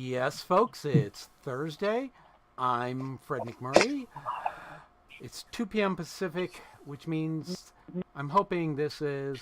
Yes, folks, it's Thursday. I'm Fred McMurray. It's 2 p.m. Pacific, which means I'm hoping this is...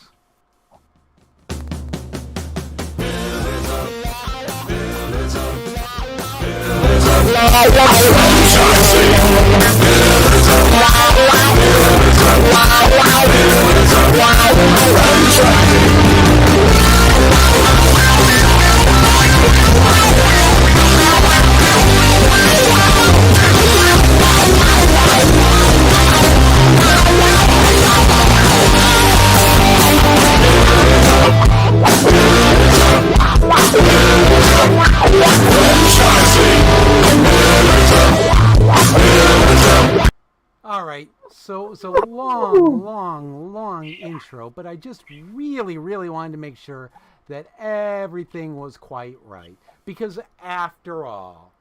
All right, so it was a long intro, but I just really wanted to make sure that everything was quite right. Because after all,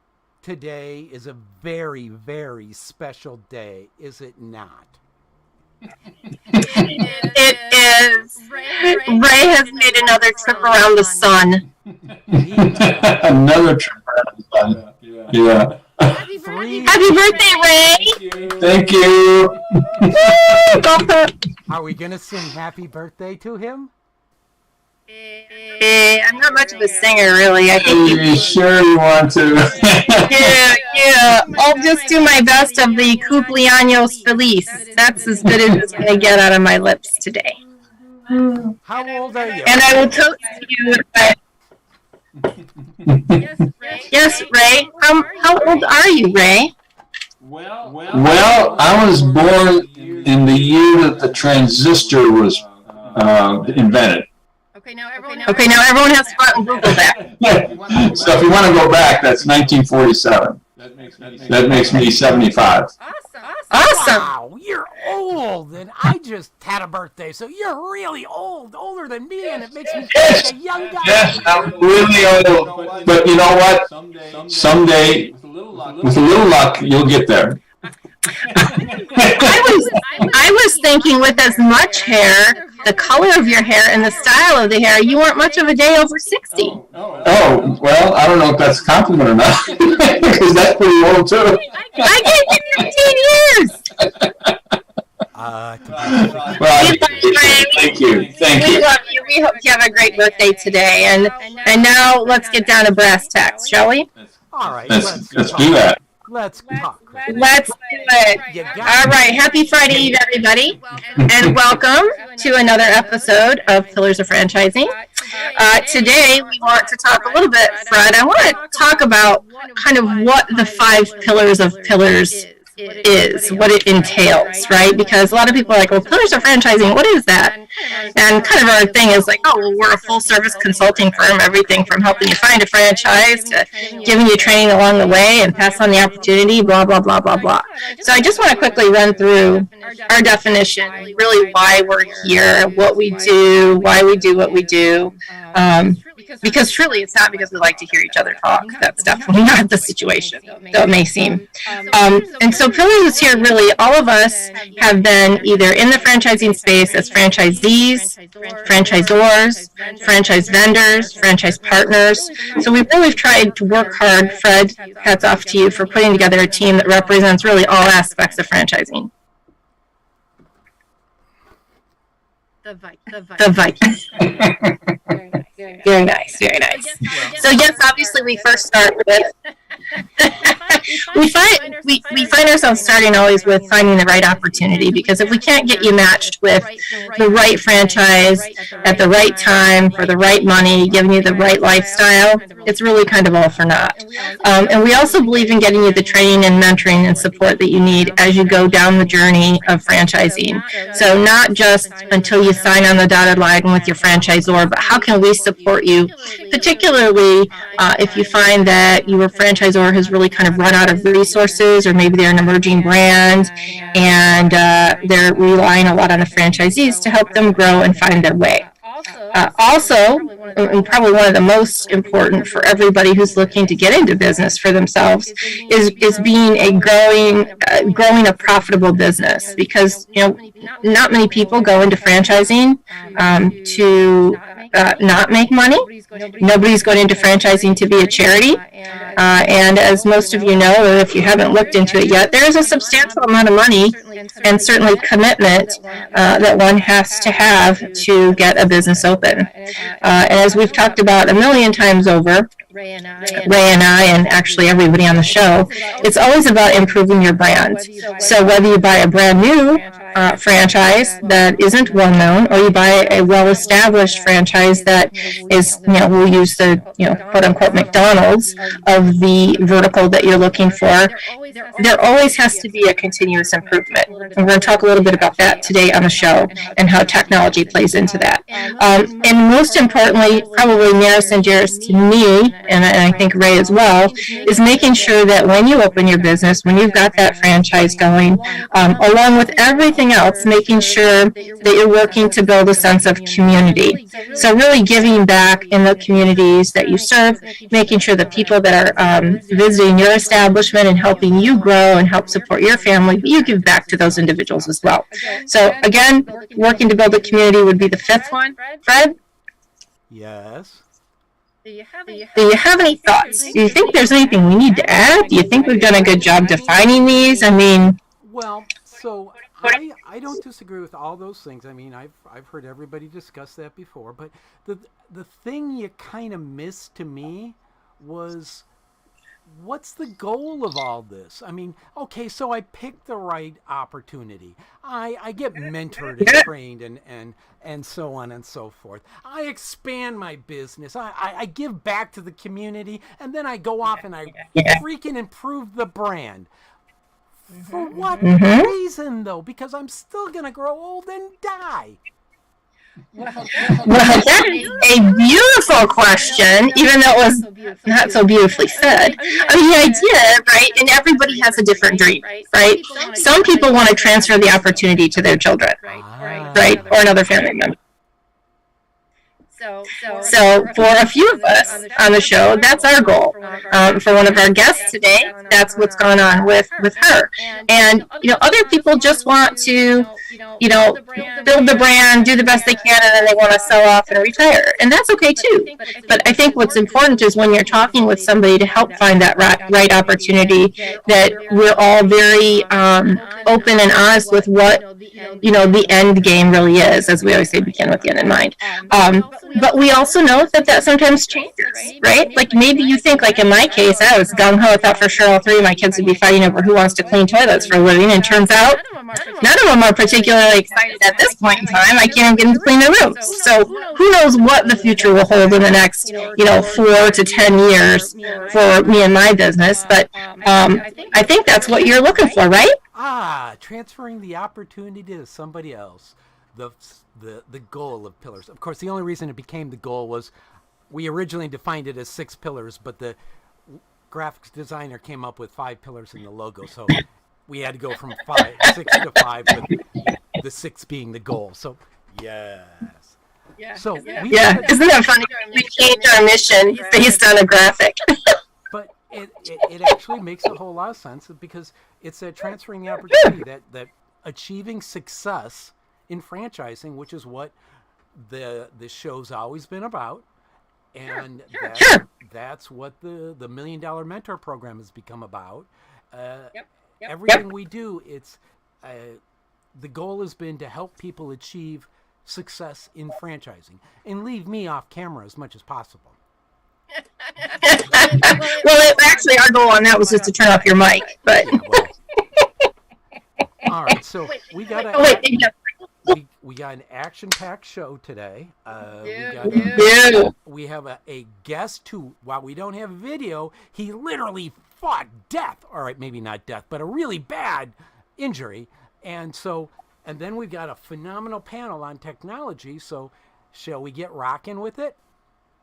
today is a very special day, is it not? It is. Ray has made another trip around the sun. Another trip around the sun. Yeah. Happy birthday, Ray! Thank you. Are we going to sing happy birthday to him? I'm not much of a singer, really. I think Are you sure you want to? yeah. I'll just do my best of the Cumpleaños Feliz. That's as good as it's going to get out of my lips today. How old are you? And I will toast to you Yes, Ray. How old are you, Ray? Well, I was born in the year that the transistor was invented. Okay, now everyone has to go out and Google that. So if you want to go back, that's 1947. That makes me 75. Awesome. Wow, you're old, and I just had a birthday, so you're really old, older than me, and it makes me feel like a young guy. Yes, I'm really old. But you know what? Someday, with a little luck, you'll get there. I was thinking with as much hair, the color of your hair, and the style of the hair, you weren't much of a day over 60. Oh, well, I don't know if that's a compliment or not, because that's pretty old, too. I gave you 15 years! Well, thank you. We love you. We hope you have a great birthday today. And now let's get down to brass tacks, shall we? All right, let's do that. Let's talk. Let's do it. All right. Happy Friday Eve, everybody. And welcome to another episode of Pillars of Franchising. Today, we want to talk a little bit, Fred. I want to talk about kind of what the 5 pillars of pillars is, what it entails, right? Because a lot of people are like, well, pillars of franchising, what is that? And kind of our thing is like, oh, well, we're a full service consulting firm, everything from helping you find a franchise to giving you training along the way and pass on the opportunity, blah, blah, blah, blah, blah. So I just want to quickly run through our definition, really why we're here, what we do, why we do what we do. Because truly, it's not because we like to hear each other talk. That's definitely not the situation, though it may seem. And so Pillars is here really, all of us have been either in the franchising space as franchisees, franchisors, franchise vendors, franchise partners. So we've really tried to work hard. Fred, hats off to you for putting together a team that represents really all aspects of franchising. The Vikings. Very nice. So yes, obviously we first start with we find ourselves starting always with finding the right opportunity, because if we can't get you matched with the right franchise at the right time for the right money, giving you the right lifestyle, it's really kind of all for naught. And we also believe in getting you the training and mentoring and support that you need as you go down the journey of franchising. So not just until you sign on the dotted line with your franchisor, but how can we support you, particularly if you find that your franchisor has really kind of run out of resources, or maybe they're an emerging brand and they're relying a lot on the franchisees to help them grow and find their way. Also, and probably one of the most important for everybody who's looking to get into business for themselves, is being a growing a profitable business, because not many people go into franchising to not make money. Nobody's going into franchising to be a charity. And as most of you know, or if you haven't looked into it yet, there is a substantial amount of money and certainly commitment that one has to have to get a business open. And as we've talked about a million times over, Ray and I, and actually everybody on the show, it's always about improving your brand. So whether you buy a brand new franchise that isn't well known, or you buy a well-established franchise that is, we'll use the, quote unquote McDonald's of the vertical that you're looking for, there always has to be a continuous improvement. And we're going to talk a little bit about that today on the show and how technology plays into that. And most importantly, probably nearest and dearest to me, and I think Ray as well, is making sure that when you open your business, when you've got that franchise going, along with everything else, making sure that you're working to build a sense of community. So really giving back in the communities that you serve, making sure the people that are visiting your establishment and helping you grow and help support your family, but you give back to those individuals as well. So again, working to build a community would be the fifth one. Fred? Yes. Do you have any thoughts? Do you think there's anything we need to add? Do you think we've done a good job defining these? I mean, well, so I don't disagree with all those things. I mean, I've heard everybody discuss that before, but the thing you kind of missed to me was, what's the goal of all this? I mean, okay, so I picked the right opportunity. I get mentored and trained and so on and so forth. I expand my business. I give back to the community, and then I go off and I freaking improve the brand. For what reason, though? Because I'm still going to grow old and die. Well, that is a beautiful question, even though it was not so beautifully said. I mean, the idea, right, and everybody has a different dream, right? Some people want to transfer the opportunity to their children, right, or another family member. So for a few of us on the show, that's our goal. For one of our guests today, that's what's going on with her. And, other people just want to, build the brand, do the best they can, and then they want to sell off and retire. And that's okay too. But I think what's important is when you're talking with somebody to help find that right opportunity, that we're all very open and honest with what, the end game really is. As we always say, begin with the end in mind. But we also know that sometimes changes, right? Like maybe you think, like in my case, I was gung-ho. I thought for sure all three of my kids would be fighting over who wants to clean toilets for a living. And turns out none of them are particularly excited at this point in time. I can't even get them to clean their rooms. So who knows what the future will hold in the next, 4 to 10 years for me and my business. But I think that's what you're looking for, right? Transferring the opportunity to somebody else. The goal of pillars. Of course, the only reason it became the goal was we originally defined it as 6 pillars, but the graphics designer came up with 5 pillars in the logo, so we had to go from 6 to 5, with the 6 being the goal. So yes. So isn't that funny? We changed our mission based on a graphic. But it actually makes a whole lot of sense, because it's that transferring the opportunity, that achieving success in franchising, which is what the show's always been about, and that's what the $1 Million Mentor Program has become about. Everything we do, it's the goal has been to help people achieve success in franchising and leave me off camera as much as possible. Well, actually, our goal on that was just to turn off your mic, but. All right, so we got an action-packed show today. We have a guest who, while we don't have video, he literally fought death. All right, maybe not death, but a really bad injury. And then we've got a phenomenal panel on technology. So shall we get rocking with it?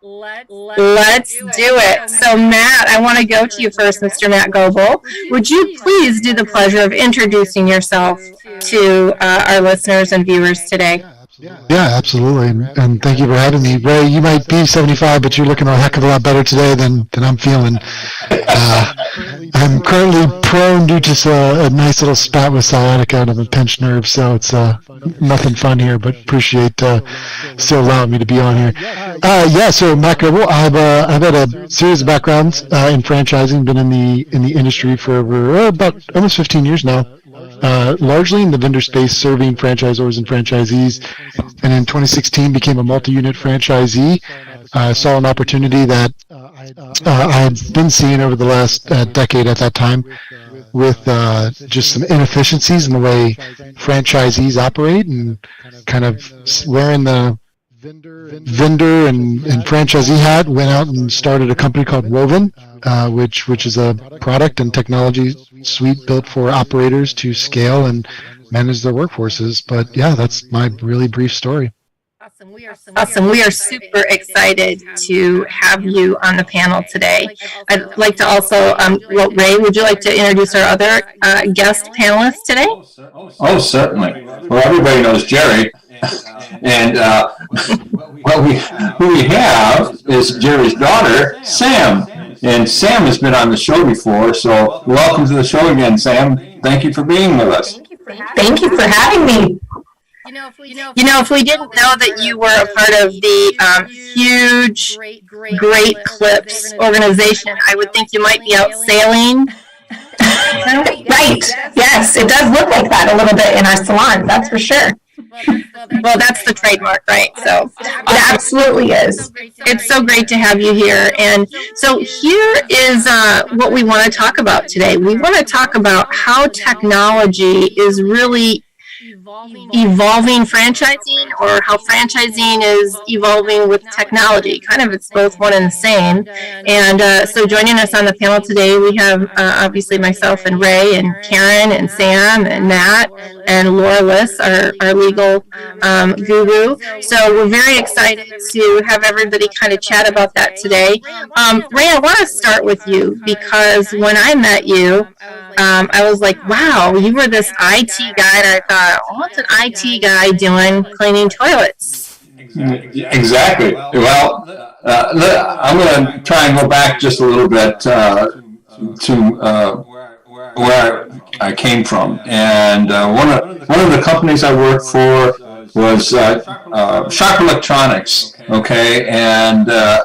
Let's do it. So Matt, I want to go to you first, Mr. Matt Goebel. Would you please do the pleasure of introducing yourself to our listeners and viewers today? Yeah, Yeah, absolutely. And thank you for having me. Ray, you might be 75, but you're looking a heck of a lot better today than I'm feeling. I'm currently prone due to a nice little spat with sciatica out of a pinched nerve, so it's nothing fun here, but appreciate still allowing me to be on here. So Mac Noble, I've had a series of backgrounds in franchising, been in the industry for over about almost 15 years now. Largely in the vendor space, serving franchisors and franchisees, and in 2016 became a multi-unit franchisee. Saw an opportunity that I had been seeing over the last decade at that time, with just some inefficiencies in the way franchisees operate, and kind of wearing the vendor and franchisee hat, went out and started a company called Woven, which is a product and technology suite built for operators to scale and manage their workforces. But yeah, that's my really brief story. Awesome. We are super excited to have you on the panel today. I'd like to also, Ray, would you like to introduce our other guest panelists today? Oh, certainly. Well, everybody knows Jerry. And who we have is Jerry's daughter, Sam. And Sam has been on the show before, so welcome to the show again, Sam. Thank you for being with us. Thank you for having me. If we didn't know that you were a part of the huge Great Clips organization, I would think you might be out sailing. Right. Yes, it does look like that a little bit in our salon, that's for sure. Well, that's the trademark, right? So it absolutely is. It's so great to have you here. And so here is what we want to talk about today. We want to talk about how technology is really evolving franchising, or how franchising is evolving with technology. Kind of, it's both one and the same. And so joining us on the panel today, we have obviously myself and Ray and Karen and Sam and Matt and Laura Liss, our legal guru. So we're very excited to have everybody kind of chat about that today. Ray, I want to start with you, because when I met you, I was like, wow, you were this IT guy, and I thought, what's an IT guy doing cleaning toilets? Exactly. Well, I'm going to try and go back just a little bit to where I came from. And one of the companies I worked for was Sharp Electronics. Okay, and the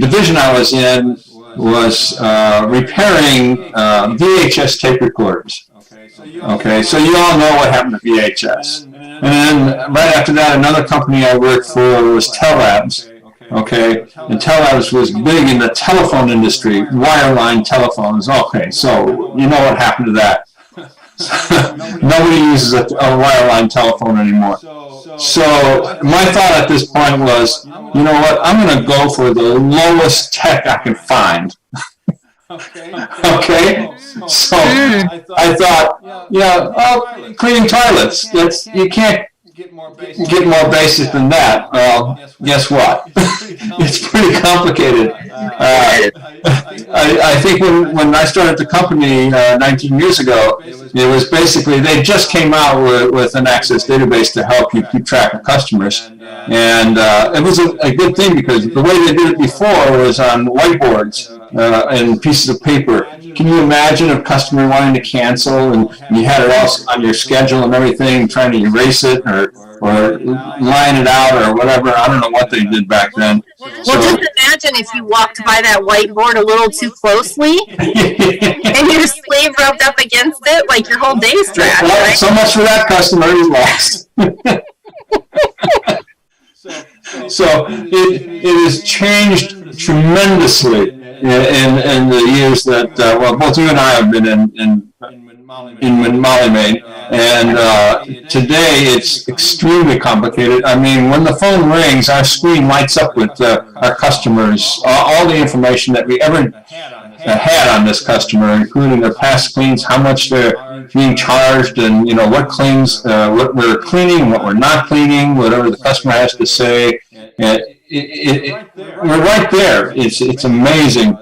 division I was in was repairing VHS tape recorders. Okay, so you all know what happened to VHS. And then right after that, another company I worked for was Tellabs. Okay, and Tellabs was big in the telephone industry, wireline telephones. Okay, so you know what happened to that. Nobody uses a wireline telephone anymore. So my thought at this point was, you know what, I'm going to go for the lowest tech I can find. Okay, so I thought, cleaning toilets, you can't get more basic than that. Well, guess what? It's pretty complicated. I think when I started the company 19 years ago, it was basically, they just came out with an Access database to help you keep track of customers. And it was a good thing, because the way they did it before was on whiteboards and pieces of paper. Can you imagine a customer wanting to cancel, and you had it all on your schedule and everything, trying to erase it or line it out or whatever? I don't know what they did back then. Well, just imagine if you walked by that whiteboard a little too closely and your sleeve rubbed up against it, like your whole day's trash, right? So much for that customer who's lost. So it has changed tremendously in the years that, both you and I have been in Molly Maid, and today it's extremely complicated. I mean, when the phone rings, our screen lights up with our customers, all the information that we ever had on this customer, including their past cleans, how much they're being charged, and what cleans, what we're cleaning, what we're not cleaning, whatever the customer has to say. We're right there. It's amazing.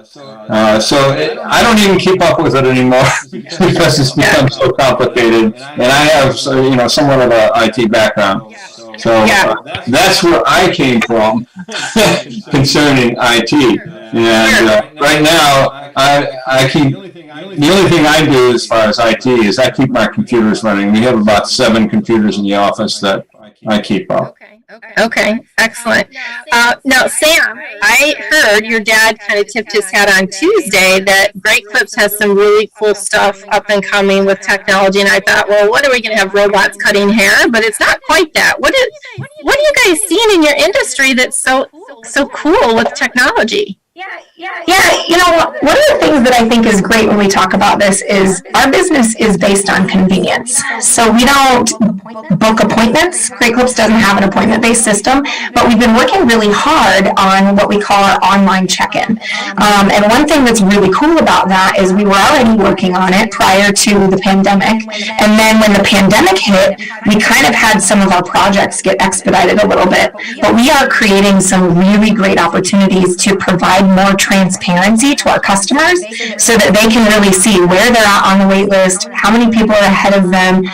I don't even keep up with it anymore because it's become so complicated. And I have, somewhat of an IT background. So that's where I came from concerning IT. And right now, the only thing I do as far as IT is I keep my computers running. We have about 7 computers in the office that I keep up. Okay, excellent. Now, Sam, I heard your dad kind of tipped his hat on Tuesday that Great Clips has some really cool stuff up and coming with technology, and I thought, well, what are we going to have, robots cutting hair? But it's not quite that. What are you guys seeing in your industry that's so cool with technology? Yeah, one of the things that I think is great when we talk about this is our business is based on convenience. So we don't book appointments. Great Clips doesn't have an appointment-based system, but we've been working really hard on what we call our online check-in. And one thing that's really cool about that is we were already working on it prior to the pandemic. And then when the pandemic hit, we kind of had some of our projects get expedited a little bit. But we are creating some really great opportunities to provide more transparency to our customers so that they can really see where they're at on the wait list, how many people are ahead of them.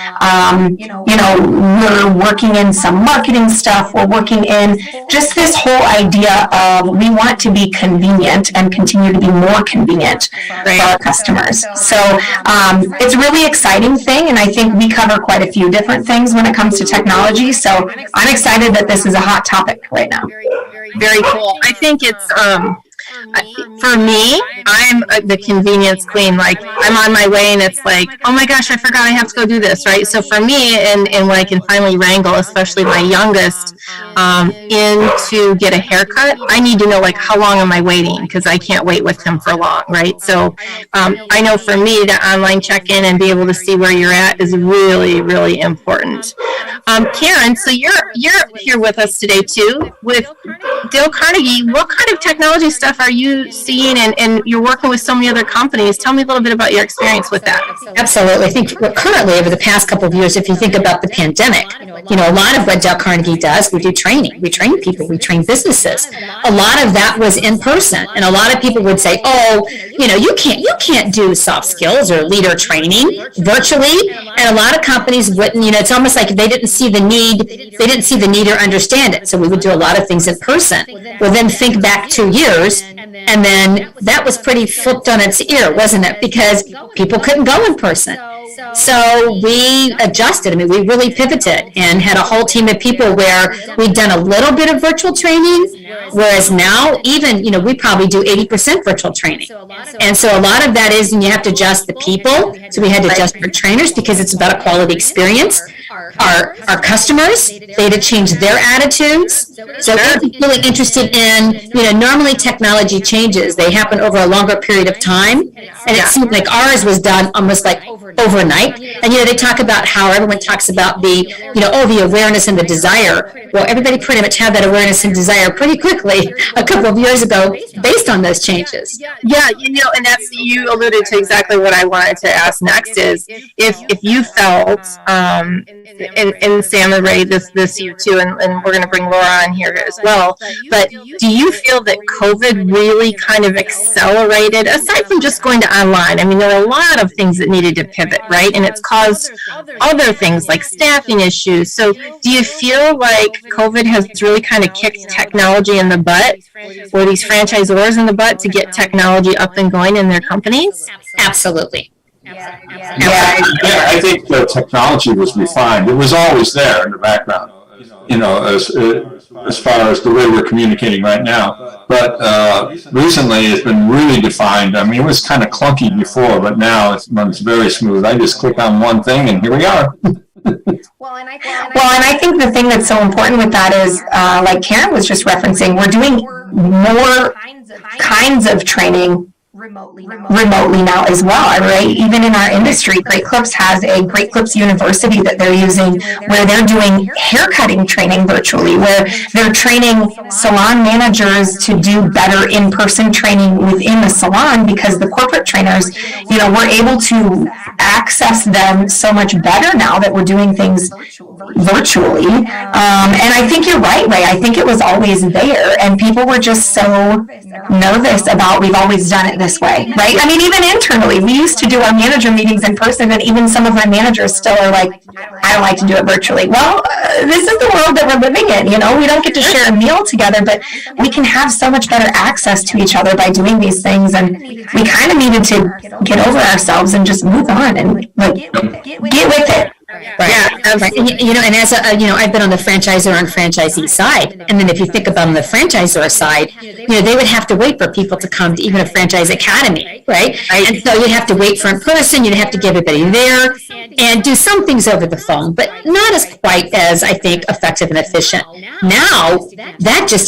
We're working in some marketing stuff. We're working in just this whole idea of we want to be convenient and continue to be more convenient for our customers. So it's a really exciting thing, and I think we cover quite a few different things when it comes to technology. So I'm excited that this is a hot topic right now. Very cool. I think it's for me, I'm the convenience queen. Like, I'm on my way and it's like, oh my gosh, I forgot I have to go do this, right? So for me, and when I can finally wrangle, especially my youngest, in to get a haircut, I need to know, like, how long am I waiting? Because I can't wait with him for long, right? So I know for me, the online check-in and be able to see where you're at is really, really important. Karen, so you're here with us today too with Dale Carnegie. What kind of technology stuff are you seeing, and you're working with so many other companies? Tell me a little bit about your experience with that. Absolutely. I think currently over the past couple of years, if you think about the pandemic, a lot of what Dale Carnegie does, we do training. We train people. We train businesses. A lot of that was in person, and a lot of people would say, "Oh, you can't do soft skills or leader training virtually." And a lot of companies wouldn't. It's almost like they didn't see the need. They didn't see the need or understand it. So we would do a lot of things in person. Well, then think back 2 years. And then that was pretty flipped on its ear, wasn't it? Because people couldn't go in person. So we adjusted. We really pivoted and had a whole team of people where we'd done a little bit of virtual training, whereas now even, we probably do 80% virtual training. And so a lot of that is, and you have to adjust the people. So we had to adjust our trainers because it's about a quality experience. Our customers, they had to change their attitudes. So we're really interested in, normally technology changes. They happen over a longer period of time. And it seemed like ours was done almost like overnight. And, they talk about how everyone talks about the awareness and the desire. Well, everybody pretty much had that awareness and desire pretty quickly a couple of years ago based on those changes. Yeah, and that's, you alluded to exactly what I wanted to ask next is if you felt, and Sam and Ray, this you too, and we're going to bring Laura on here as well, but do you feel that COVID really kind of accelerated, aside from just going to online? There are a lot of things that needed to pivot, right? And it's caused other things like staffing issues. So do you feel like COVID has really kind of kicked technology in the butt, or these franchisors in the butt, to get technology up and going in their companies? Absolutely. Yeah, I think the technology was refined. It was always there in the background, as far as the way we're communicating right now. But recently it's been really defined. It was kind of clunky before, but now it runs very smooth. I just click on one thing and here we are. Well, and I think the thing that's so important with that is, like Karen was just referencing, we're doing more kinds of training remotely now as well, right? Even in our industry, Great Clips has a Great Clips University that they're using where they're doing haircutting training virtually, where they're training salon managers to do better in-person training within the salon, because the corporate trainers, we're able to access them so much better now that we're doing things virtually. And I think you're right, Ray. I think it was always there, and people were just so nervous about, we've always done it this way, right? I mean, even internally, we used to do our manager meetings in person, and even some of my managers still are like, I don't like to do it virtually. Well, this is the world that we're living in. We don't get to share a meal together, but we can have so much better access to each other by doing these things, and we kind of needed to get over ourselves and just move on and get with it. Right. Right. And as I've been on the franchisor and franchisee side, and then if you think about on the franchisor side, they would have to wait for people to come to even a franchise academy, right? And so you'd have to wait for in person, you'd have to get everybody there and do some things over the phone, but not as quite as, I think, effective and efficient. Now, that just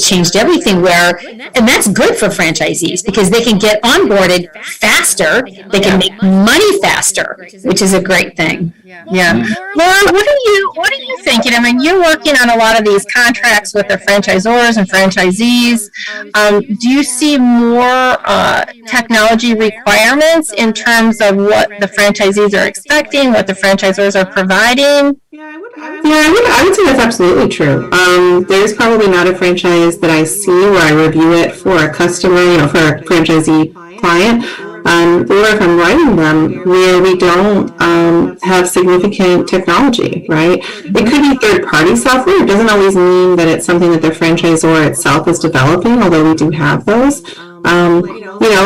changed everything and that's good for franchisees because they can get onboarded faster, they can make money faster, which is a great thing. Yeah. Laura, what are you thinking? I mean, you're working on a lot of these contracts with the franchisors and franchisees. Do you see more technology requirements in terms of what the franchisees are expecting, what the franchisors are providing? I would say that's absolutely true. There's probably not a franchise that I see where I review it for a customer, for a franchisee client, or if I'm writing them where we don't have significant technology, right? It could be third-party software. It doesn't always mean that it's something that the franchisor itself is developing, although we do have those.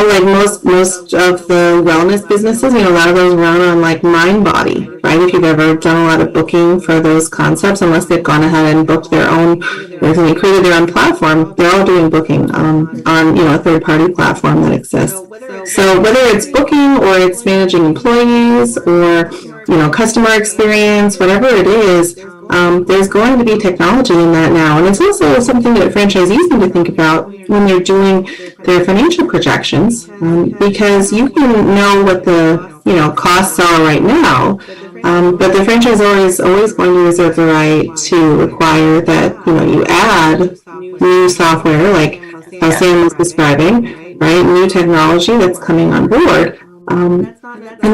Like most of the wellness businesses, a lot of those run on like MindBody, right? If you've ever done a lot of booking for those concepts, unless they've gone ahead and booked their own, they created their own platform, they're all doing booking on a third-party platform that exists. So whether it's booking or it's managing employees or, customer experience, whatever it is, there's going to be technology in that now. And it's also something that franchisees need to think about when they're doing their financial projections, because you can know what the, costs are right now, but the franchisor is always going to reserve the right to require that, you add new software, like how Sam was describing, right? New technology that's coming on board. And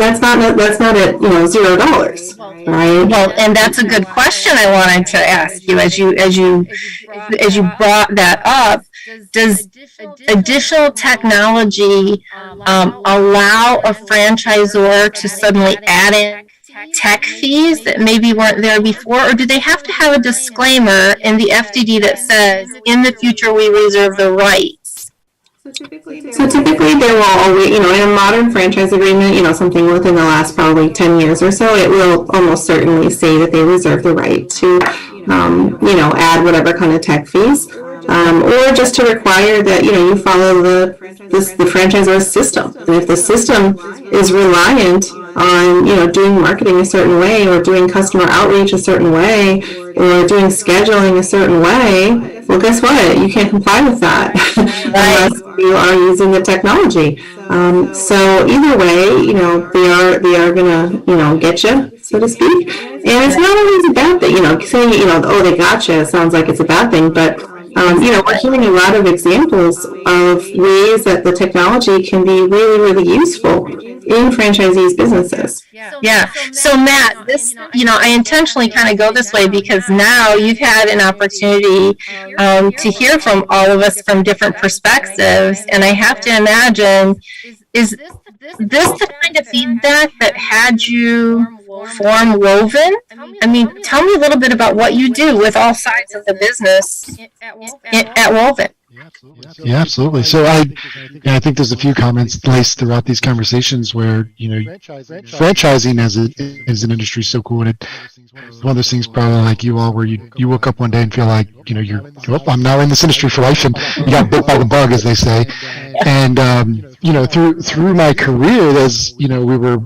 that's not at $0, right? Well, and that's a good question I wanted to ask you as you brought that up. Does additional technology allow a franchisor to suddenly add in tech fees that maybe weren't there before, or do they have to have a disclaimer in the FDD that says, in the future we reserve the rights? So typically there will always, in a modern franchise agreement, something within the last probably 10 years or so, it will almost certainly say that they reserve the right to, add whatever kind of tech fees, or just to require that, you follow the franchisor's system. And if the system is reliant on, doing marketing a certain way or doing customer outreach a certain way or doing scheduling a certain way, well, guess what? You can't comply with that unless you are using the technology. So either way, they are going to, get you, so to speak. And it's not always a bad thing, saying, oh, they got you, sounds like it's a bad thing, but we're hearing a lot of examples of ways that the technology can be really, really useful in franchisees' businesses. Yeah. So Matt, this, I intentionally kind of go this way because now you've had an opportunity to hear from all of us from different perspectives, and I have to imagine, is this the kind of feedback that had you form Woven? I mean, tell me a little bit about what you do with all sides of the business at Woven. Yeah, absolutely. So I think there's a few comments placed throughout these conversations where, franchising as an industry is so cool. And one of those things probably like you all where you woke up one day and feel like, I'm now in this industry for life and you got bit by the bug, as they say. And, through my career, as, we were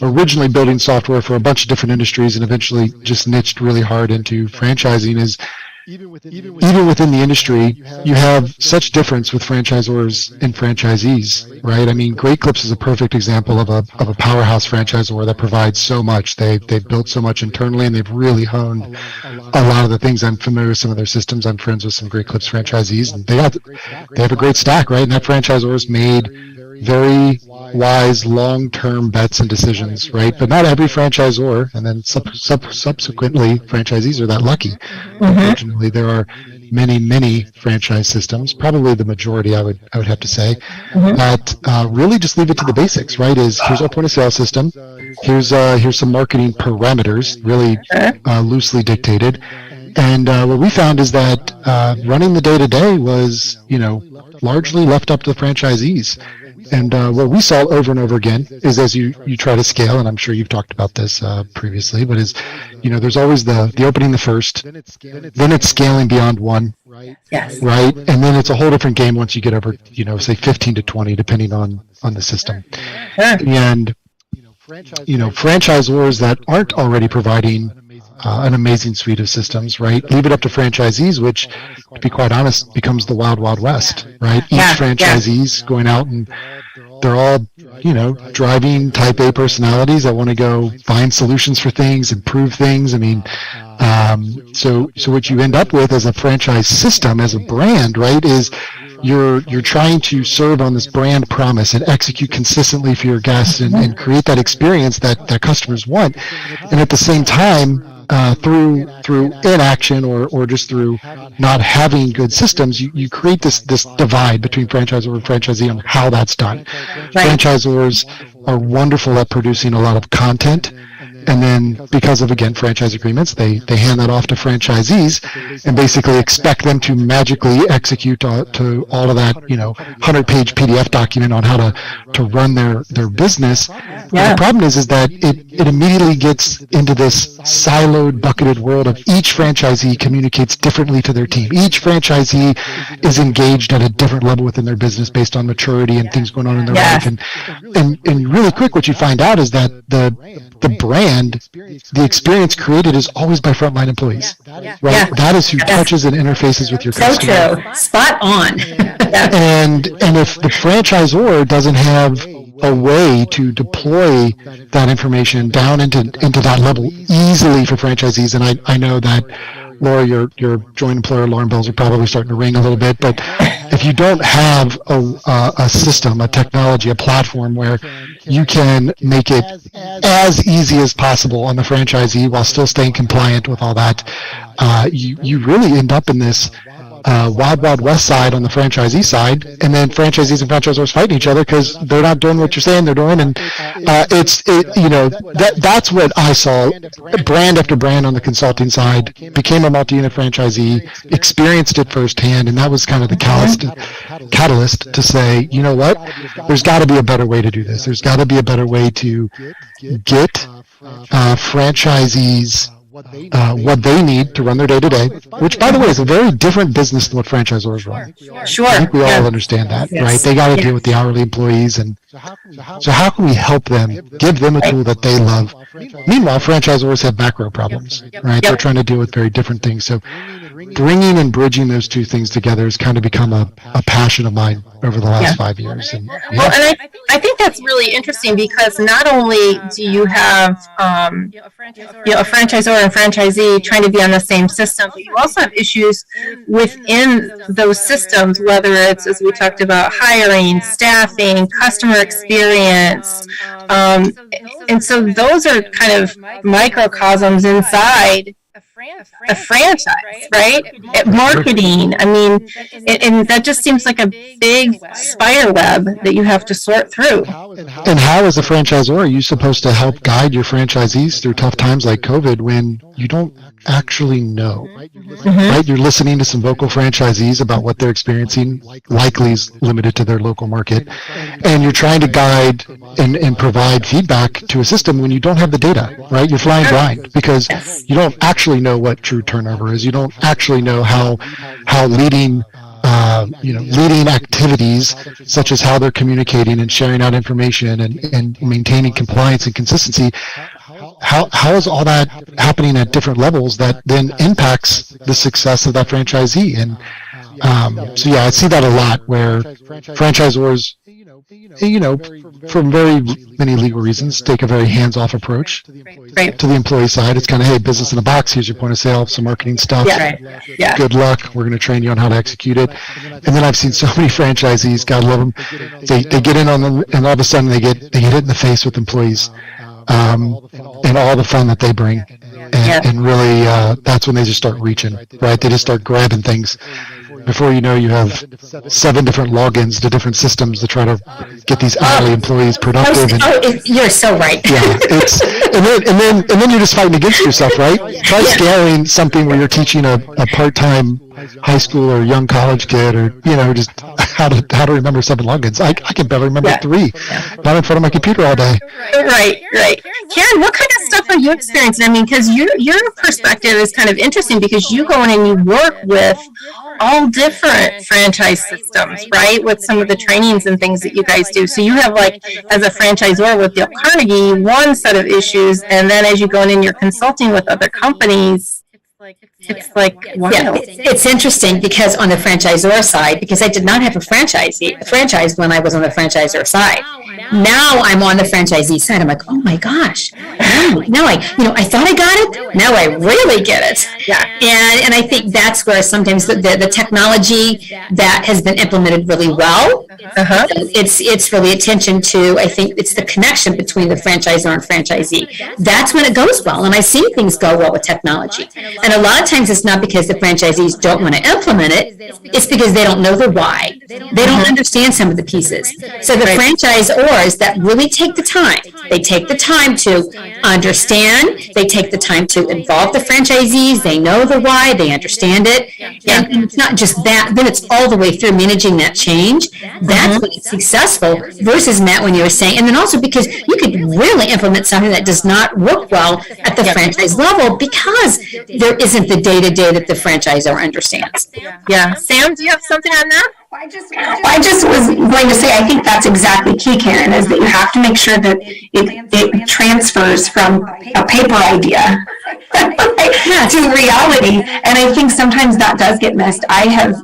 originally building software for a bunch of different industries and eventually just niched really hard into franchising is, even within the industry, you have such difference with franchisors and franchisees, right? I mean, Great Clips is a perfect example of a powerhouse franchisor that provides so much. They've built so much internally, and they've really honed a lot of the things. I'm familiar with some of their systems. I'm friends with some Great Clips franchisees, and they have a great stack, right? And that franchisor has made very wise long-term bets and decisions, right? But not every franchisor, and then subsequently franchisees are that lucky. Unfortunately, there are many franchise systems, probably the majority, I would have to say, that really just leave it to the basics, right? Here's our point of sale system, here's some marketing parameters, really loosely dictated. And what we found is that running the day-to-day was, largely left up to the franchisees. And what we saw over and over again is as you try to scale, and I'm sure you've talked about this previously, but there's always the opening the first, then it's scaling beyond one, Yes. right? And then it's a whole different game once you get over, say 15 to 20, depending on the system. And, franchisors that aren't already providing an amazing suite of systems, right? Leave it up to franchisees, which, to be quite honest, becomes the wild, wild west, right? Each franchisee's going out and they're all, driving type A personalities that want to go find solutions for things, improve things. I mean, so what you end up with as a franchise system, as a brand, right, is you're trying to serve on this brand promise and execute consistently for your guests and create that experience that customers want. And at the same time, through inaction or just through not having good systems, you create this divide between franchisor and franchisee on how that's done. Franchisors are wonderful at producing a lot of content, and then because of, again, franchise agreements, they hand that off to franchisees and basically expect them to magically execute to all of that 100-page PDF document on how to run their business. The problem is that it immediately gets into this siloed, bucketed world of each franchisee communicates differently to their team. Each franchisee is engaged at a different level within their business based on maturity and things going on in their life. And really quick, what you find out is that the brand, the experience created is always by frontline employees, right? That is who touches and interfaces with your customer. So true. Spot on. And if the franchisor doesn't have a way to deploy that information down into that level easily for franchisees, and I know that, Laura, your joint employer alarm bells are probably starting to ring a little bit, but if you don't have a system, a technology, a platform where you can make it as easy as possible on the franchisee while still staying compliant with all that, you really end up in this wild, wild west side on the franchisee side, and then franchisees and franchisors fighting each other because they're not doing what you're saying they're doing, and that's what I saw. Brand after brand on the consulting side became a multi-unit franchisee, experienced it firsthand, and that was kind of the catalyst to say, you know what, there's got to be a better way to do this. There's got to be a better way to get franchisees what they need to run their day-to-day, which, by the way, is a very different business than what franchisors run. Sure. I think we all understand that, right? They got to deal with the hourly employees, and so how can we help them, give them a tool that they love? Meanwhile, franchisors have macro problems, right? They're trying to deal with very different things. So bringing and bridging those two things together has kind of become a passion of mine over the last 5 years. And, Well, and I think that's really interesting because not only do you have a franchisor and franchisee trying to be on the same system, but you also have issues within those systems, whether it's, as we talked about, hiring, staffing, customer experience. And so those are kind of microcosms inside a franchise, right? Marketing, I mean, and that just seems like a big spider web that you have to sort through. And how, as a franchisor, are you supposed to help guide your franchisees through tough times like COVID when you don't actually know, right? You're listening to some vocal franchisees about what they're experiencing, likely is limited to their local market, and you're trying to guide and provide feedback to a system when you don't have the data, right? You're flying blind because you don't actually know what true turnover is. You don't actually know how leading leading activities such as how they're communicating and sharing out information and maintaining compliance and consistency. How is all that happening at different levels that then impacts the success of that franchisee? And So yeah, I see that a lot where franchisors, for very many legal reasons, take a very hands-off approach to the employee side. It's kind of, hey, business in a box. Here's your point of sale, some marketing stuff. Good luck. We're going to train you on how to execute it. And then I've seen so many franchisees, God love them, they get in on them, and all of a sudden they get hit in the face with employees and all the fun that they bring. And really, that's when they just start reaching, right? They just start grabbing things. Before you know, you have 7 different logins to different systems to try to get these hourly employees productive. You're so right. Yeah, and then you're just fighting against yourself, right? Try scaling something where you're teaching a part-time high school or young college kid, or just how to remember 7 logins. I can barely remember 3. Not in front of my computer all day. Right. Karen, what kind of stuff are you experiencing? I mean, because your perspective is kind of interesting because you go in and you work with all different franchise systems, right? With some of the trainings and things that you guys do. So you have, like, as a franchisor with Dale Carnegie, one set of issues, and then as you go in and you're consulting with other companies, it's like, wow. Yeah, it's interesting because on the franchisor side, because I did not have a franchise when I was on the franchisor side. Now I'm on the franchisee side. I'm like, oh my gosh. Now I thought I got it. Now I really get it. Yeah. And I think that's where sometimes the technology that has been implemented really well, it's really attention to, I think it's the connection between the franchisor and franchisee. That's when it goes well. And I've seen things go well with technology. And a lot of times it's not because the franchisees don't want to implement it. It's because they don't know the why. They don't understand some of the pieces. So the franchisors that really take the time, they take the time to understand, they take the time to involve the franchisees, they know the why, they understand it. And it's not just that, then it's all the way through managing that change. That's when it's successful versus, Matt, when you were saying, and then also because you could really implement something that does not work well at the franchise level because there isn't the day-to-day that the franchisor understands. Yeah. Sam, do you have something on that? I just was going to say, I think that's exactly key, Karen, is that you have to make sure that it transfers from a paper idea to reality. And I think sometimes that does get missed. I have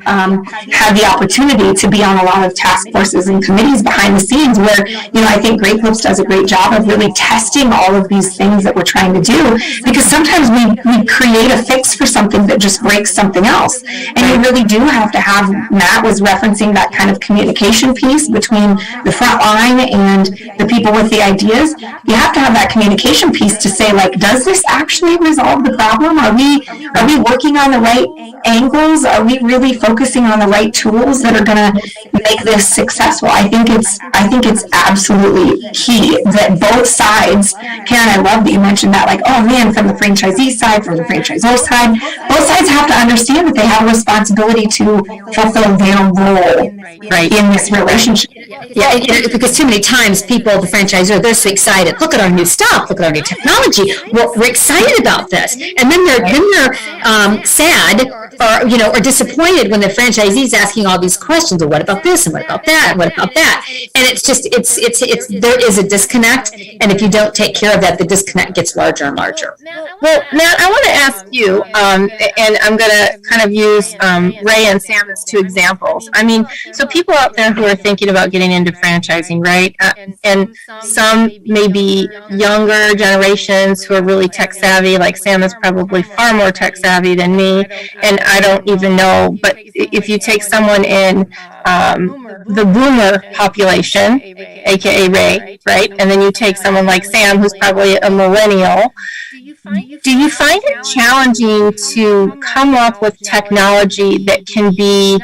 had the opportunity to be on a lot of task forces and committees behind the scenes where, I think Great Clips does a great job of really testing all of these things that we're trying to do, because sometimes we create a fix for something that just breaks something else. And you really do have to have, Matt was referencing that kind of communication piece between the front line and the people with the ideas. You have to have that communication piece to say, like, does this actually resolve the problem? Are we working on the right angles? Are we really focusing on the right tools that are going to make this successful? I think it's absolutely key that both sides, Karen, I love that you mentioned that, like, oh man, from the franchisee side, from the franchisor side, both sides have to understand that they have a responsibility to fulfill their role in this relationship. Yeah, because too many times people, the franchisor, they're so excited. Look at our new stuff. Look at our new technology. We're excited about this, and then they're sad or disappointed when the franchisee is asking all these questions. Well, what about this and what about that and what about that? And it's just it's there is a disconnect, and if you don't take care of that, the disconnect gets larger and larger. Well, Matt, I want to ask you, and I'm going to kind of use Ray and Sam as 2 examples. I mean, so people out there who are thinking about getting into franchising, right? And some maybe younger generations who are really tech savvy, like Sam is probably far more tech savvy than me, and I don't even know. But if you take someone in the boomer population, aka Ray, right? And then you take someone like Sam, who's probably a millennial. Do you find it challenging to come up with technology that can be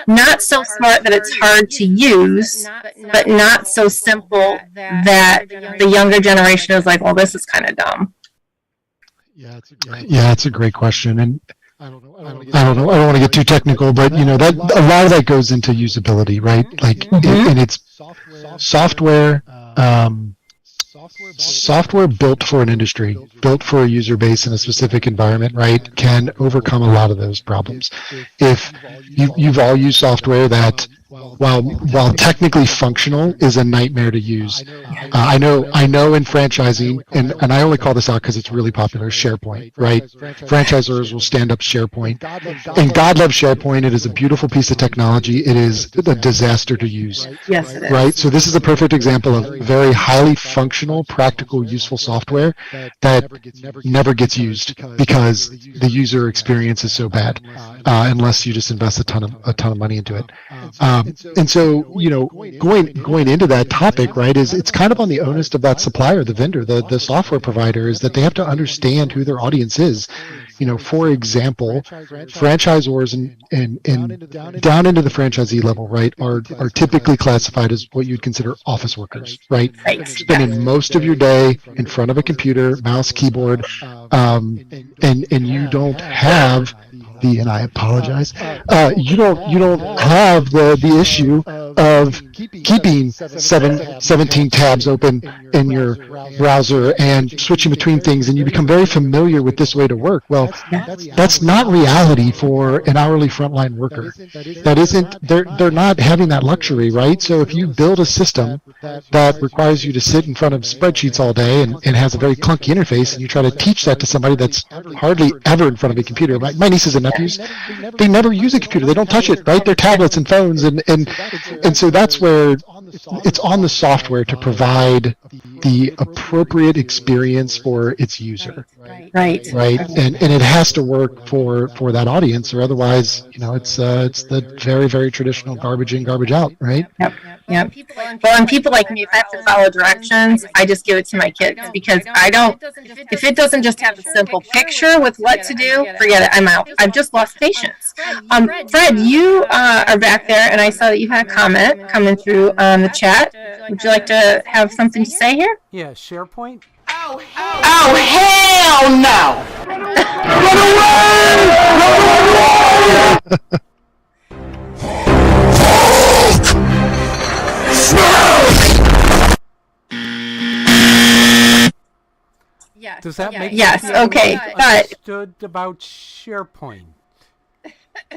not so smart that it's hard to use, but not so simple that the younger generation is like, well, this is kind of dumb? Yeah, it's a great question. And I don't know. I don't want to get too technical, but that a lot of that goes into usability, right? Like, and it's software. Software built for an industry, built for a user base in a specific environment, right, can overcome a lot of those problems. If you've all used software that while technically functional, is a nightmare to use. I know in franchising, and I only call this out because it's really popular, SharePoint, right? Franchisors will stand up SharePoint, and God loves SharePoint. It is a beautiful piece of technology. It is a disaster to use. Yes, it is. Right? So this is a perfect example of very highly functional, practical, useful software that never gets used because the user experience is so bad, unless you just invest a ton of money into it. And so, going into that topic, right, is it's kind of on the onus of that supplier, the vendor, the software provider, is that they have to understand who their audience is. For example, franchisors and down into the franchisee level, right, are typically classified as what you'd consider office workers, right? Spending most of your day in front of a computer, mouse, keyboard, and you don't have and I apologize. You don't have the issue of keeping 17 tabs open in your browser and switching between things, and you become very familiar with this way to work. Well, that's not reality for an hourly frontline worker. That isn't. They're not having that luxury, right? So if you build a system that requires you to sit in front of spreadsheets all day and has a very clunky interface, and you try to teach that to somebody that's hardly ever in front of a computer. My nieces and nephews, they never use a computer. They don't touch it, right? They're tablets and phones, and so that's where it's on the software to provide the appropriate experience for its user. Right. And it has to work for that audience, or otherwise, it's the very, very traditional garbage in, garbage out, right? Yep. Well, and people like me, if I have to follow directions, I just give it to my kids, because if it doesn't just have a simple picture with what to do, forget it, I'm out. I've just lost patience. Fred, you are back there, and I saw that you had a comment coming through the chat. Would you like to have something to say here? Yeah, SharePoint? Oh, hell no! Does that make Yes, okay, but understood about SharePoint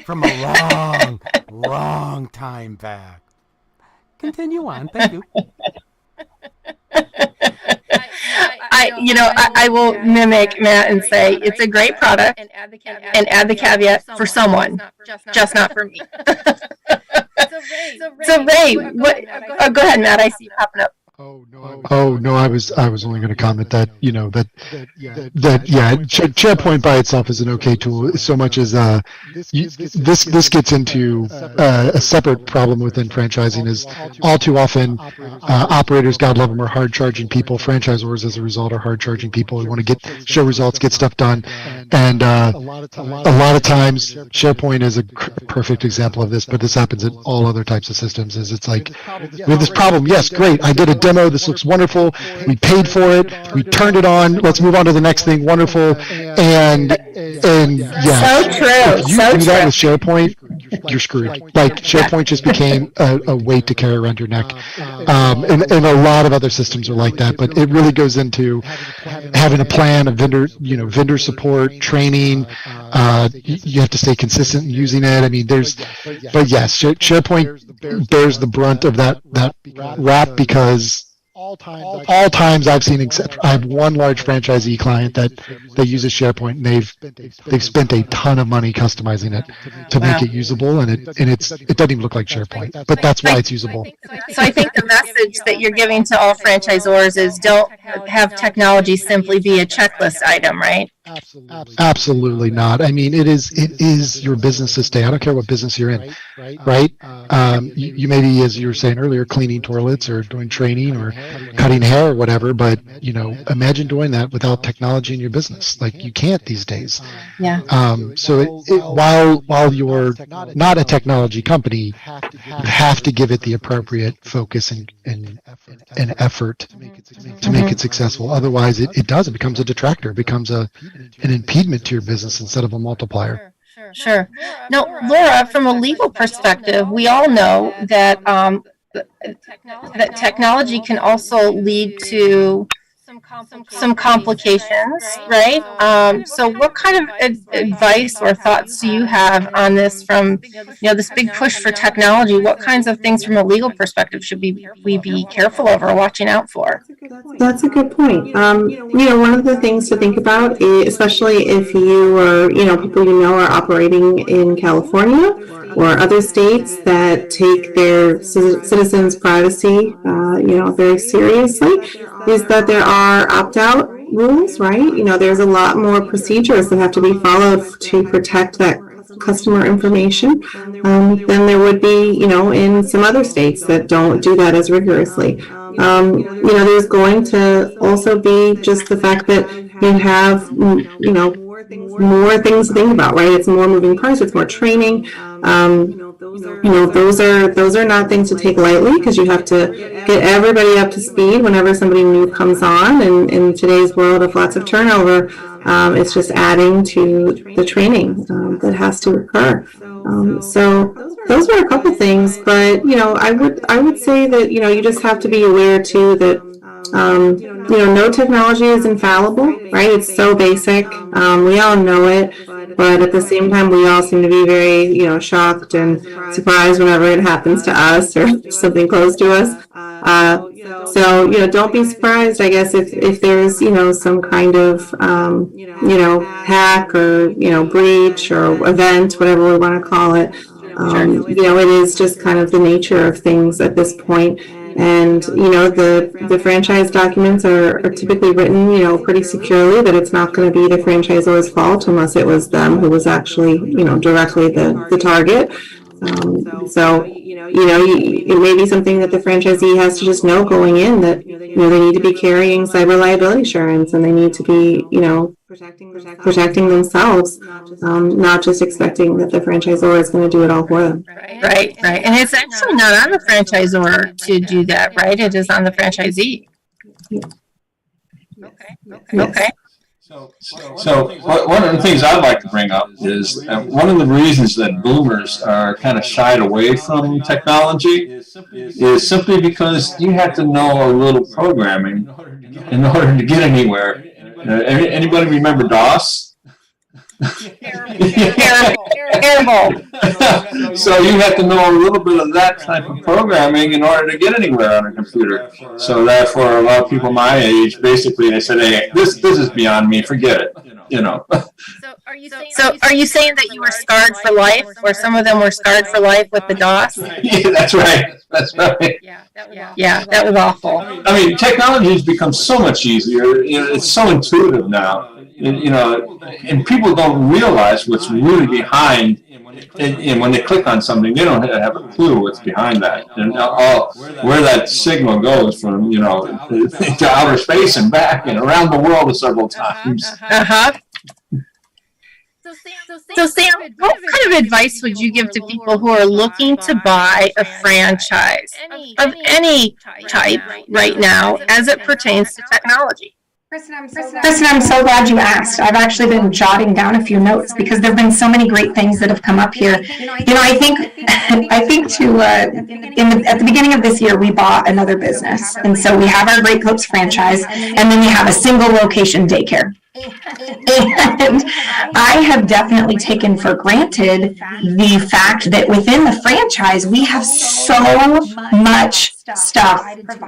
from a long time back? Continue on, thank you. I will mimic Matt and say it's a great product, and add the caveat for someone, just not for me. So Ray, go ahead, Matt. I see you popping up. Oh no! I was only going to comment that SharePoint by itself is an okay tool, so much as this gets into a separate problem within franchising. Is all too often operators, God love them, are hard charging people. Franchisors, as a result, are hard charging people who want to show results, get stuff done, and a lot of times SharePoint is a perfect example of this. But this happens in all other types of systems. Is it's like we have this problem. Yes, great. I did a demo. This looks wonderful. We paid for it. We turned it on. Let's move on to the next thing. Wonderful. And yeah. So true. If you do that with SharePoint, you're screwed. Like SharePoint just became a weight to carry around your neck. And a lot of other systems are like that. But it really goes into having a plan, vendor support, training. You have to stay consistent in using it. I mean, but yes, SharePoint bears the brunt of that rap, because all times I've seen, except I have one large franchisee client that uses SharePoint, and they've spent a ton of money customizing it to make it usable, and it doesn't even look like SharePoint, but that's why it's usable. So I think the message that you're giving to all franchisors is don't have technology simply be a checklist item, right? Absolutely not. I mean, it is your business to stay. I don't care what business you're in, right? You may be, as you were saying earlier, cleaning toilets or doing training or cutting hair or whatever, but imagine doing that without technology in your business. Like, you can't these days. Yeah. So while you're not a technology company, you have to give it the appropriate focus and effort to make it successful. Otherwise, it becomes a detractor. It becomes an impediment to your business instead of a multiplier. Sure. Now, Laura, from a legal perspective, we all know that that technology can also lead to some complications, right? So what kind of advice or thoughts do you have on this from, this big push for technology? What kinds of things from a legal perspective should we be careful of or watching out for? That's a good point. One of the things to think about, especially if you are, people are operating in California or other states that take their citizens' privacy, very seriously, is that there are opt-out rules, right? There's a lot more procedures that have to be followed to protect that customer information than there would be, in some other states that don't do that as rigorously. There's going to also be just the fact that you have, more things to think about, right? It's more moving parts, it's more training. Those are not things to take lightly, because you have to get everybody up to speed whenever somebody new comes on. And in today's world of lots of turnover, it's just adding to the training that has to occur. So those are a couple things, but I would say that you just have to be aware too that no technology is infallible, right? It's so basic. We all know it, but at the same time, we all seem to be very, shocked and surprised whenever it happens to us or something close to us. So don't be surprised, I guess, if there's, some kind of, hack or, breach or event, whatever we want to call it. It is just kind of the nature of things at this point. And, the franchise documents are typically written, pretty securely, that it's not going to be the franchisor's fault unless it was them who was actually, directly the target. It may be something that the franchisee has to just know going in that, they need to be carrying cyber liability insurance, and they need to be, protecting themselves, not just expecting that the franchisor is going to do it all for them. Right. And it's actually not on the franchisor to do that, right? It is on the franchisee. Okay. So one of the things I'd like to bring up is one of the reasons that boomers are kind of shied away from technology is simply because you have to know a little programming in order to get anywhere. Anybody remember DOS? Terrible. So you have to know a little bit of that type of programming in order to get anywhere on a computer. So therefore, a lot of people my age, basically, they said, "Hey, this is beyond me. Forget it." So are you saying that you were scarred for life, or some of them were scarred for life with the DOS? Yeah, that's right. Yeah, that was awful. I mean, technology has become so much easier. It's so intuitive now. And people don't realize what's really behind. And when they click on something, they don't have a clue what's behind that, and where that signal goes from, to outer space and back and around the world several times. So Sam, what kind of advice would you give to people who are looking to buy a franchise of any type right now as it pertains to technology? Kristin, I'm so glad you asked. I've actually been jotting down a few notes because there have been so many great things that have come up here. I think at the beginning of this year, we bought another business. And so we have our Great Clips franchise, and then we have a single location daycare. And I have definitely taken for granted the fact that within the franchise, we have so much stuff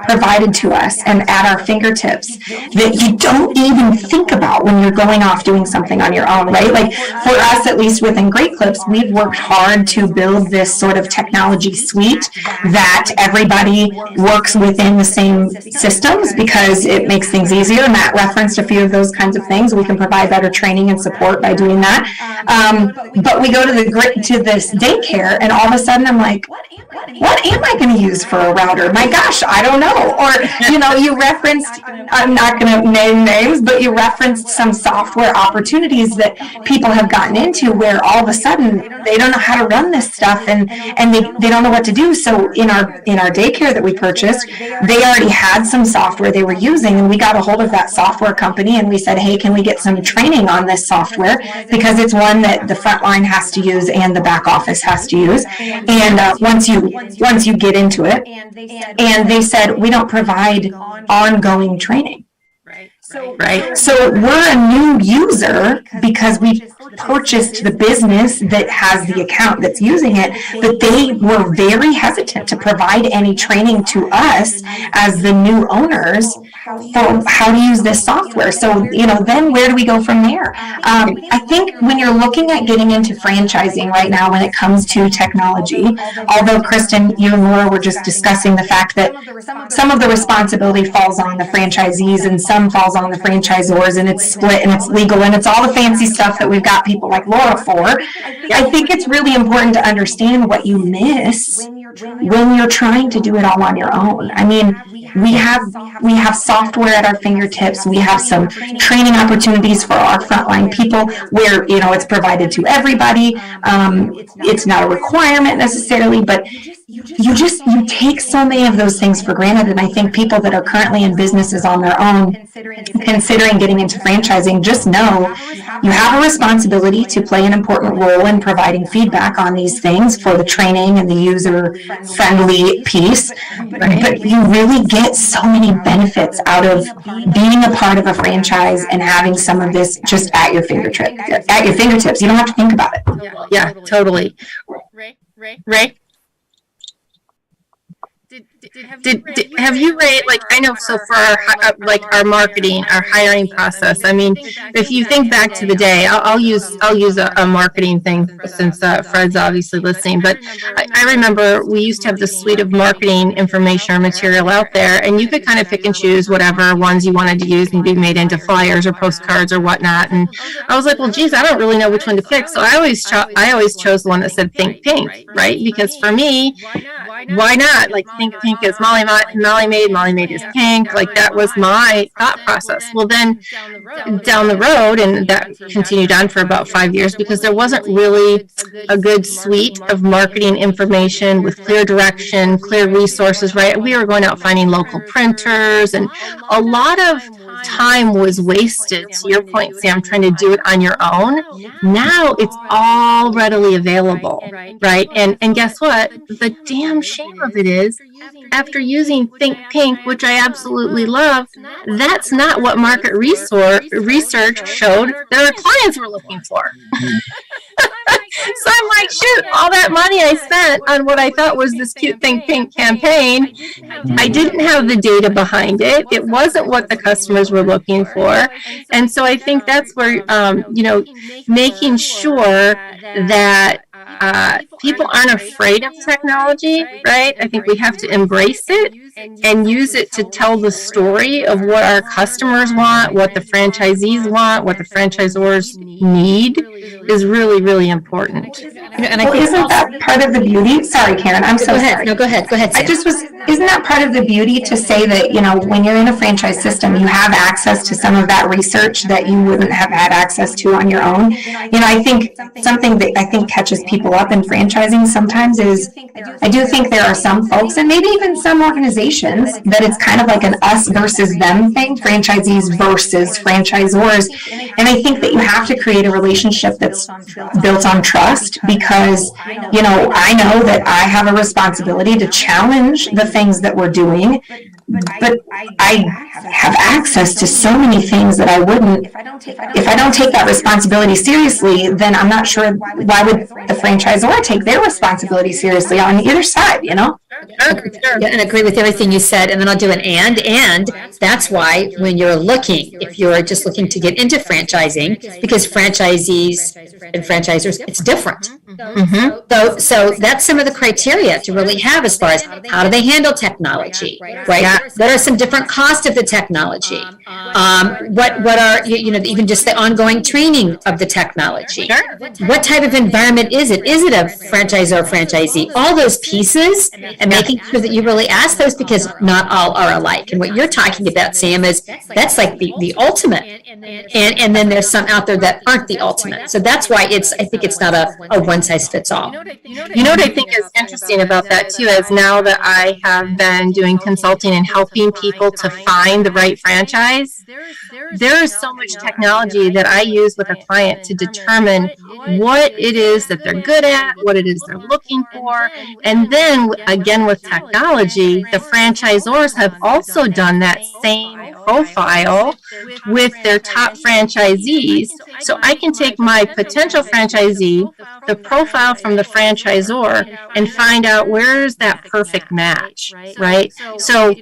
provided to us and at our fingertips that you don't even think about when you're going off doing something on your own, right? Like for us, at least within Great Clips, we've worked hard to build this sort of technology suite that everybody works within the same systems because it makes things easier. Matt referenced a few of those kinds of things. We can provide better training and support by doing that. But we go to this daycare, and all of a sudden I'm like, what am I going to use for a router? My gosh, I don't know. Or, you referenced, I'm not going to name names, but you referenced some software opportunities that people have gotten into where all of a sudden they don't know how to run this stuff and they don't know what to do. So in our daycare that we purchased, they already had some software they were using, and we got a hold of that software company and we said, hey, can we get some training on this software? Because it's one that the front line has to use and the back office has to use. And once you get into it, and they said, we don't provide ongoing training. Right. So we're a new user because we purchased the business that has the account that's using it, but they were very hesitant to provide any training to us as the new owners for how to use this software. So, then where do we go from there? I think when you're looking at getting into franchising right now, when it comes to technology, although Kristin, you and Laura were just discussing the fact that some of the responsibility falls on the franchisees and some falls on the franchisors, and it's split and it's legal and it's all the fancy stuff that we've got people like Laura for. I think it's really important to understand what you miss when you're trying to do it all on your own. I mean, we have software at our fingertips. We have some training opportunities for our frontline people where, it's provided to everybody. It's not a requirement necessarily, but you take so many of those things for granted. And I think people that are currently in businesses on their own, considering getting into franchising, just know you have a responsibility to play an important role in providing feedback on these things for the training and the user-friendly piece. But you really get so many benefits out of being a part of a franchise and having some of this just at your fingertips. You don't have to think about it. Yeah, totally. Ray? Have you read, I know, so for our marketing, our hiring process, I mean, if you think back to the day, I'll use a marketing thing since Fred's obviously listening, but I remember we used to have this suite of marketing information or material out there, and you could kind of pick and choose whatever ones you wanted to use and be made into flyers or postcards or whatnot, and I was like, well, geez, I don't really know which one to pick, so I always chose the one that said Think Pink, right? Because for me, why not? Think Pink is Molly Maid is pink. That was my thought process. Well, then down the road, and that continued on for about 5 years because there wasn't really a good suite of marketing information with clear direction, clear resources, right? We were going out finding local printers, and a lot of time was wasted. To your point, Sam, trying to do it on your own. Now it's all readily available, right? And guess what? The damn shame of it is, after using Think Pink, which I absolutely love, that's not what market research showed their clients were looking for. So I'm like, shoot, all that money I spent on what I thought was this cute Think Pink campaign, I didn't have the data behind it. It wasn't what the customers were looking for. And so I think that's where, making sure that people aren't afraid of technology, right? I think we have to embrace it and use it to tell the story of what our customers want, what the franchisees want, what the franchisors need is really, really important. And I think isn't that part of the beauty? Sorry, Karen, I'm so sorry. No, go ahead. Sam. Isn't that part of the beauty to say that, when you're in a franchise system, you have access to some of that research that you wouldn't have had access to on your own? I think something that I think catches people up in franchising sometimes is, I do think there are some folks, and maybe even some organizations, that it's kind of like an us versus them thing, franchisees versus franchisors. And I think that you have to create a relationship that's built on trust, because, I know that I have a responsibility to challenge the things that we're doing, but I have access to so many things that I wouldn't, if I don't take that responsibility seriously, then I'm not sure why would the franchisor take their responsibility seriously on either side, Yeah, and agree with everything you said, and then I'll do an and that's why when you're looking, if you're just looking to get into franchising, because franchisees and franchisors, it's different. Mm-hmm. So that's some of the criteria to really have as far as how do they handle technology, right? Yeah. What are some different costs of the technology? What are, even just the ongoing training of the technology? Sure. What type of environment is it? Is it a franchisor or franchisee? All those pieces, and making sure that you really ask those, because not all are alike. And what you're talking about, Sam, is that's like the ultimate. And then there's some out there that aren't the ultimate. So that's why I think it's not a one size fits all. You know what I think is interesting about that too is now that I have been doing consulting and helping people to find the right franchise, there is so much technology that I use with a client to determine what it is that they're good at, what it is they're looking for. And then again with technology, the franchisors have also done that same profile with their top franchisees. So I can take my potential franchisee, the profile from the franchisor, and find out where's that perfect match, right? So,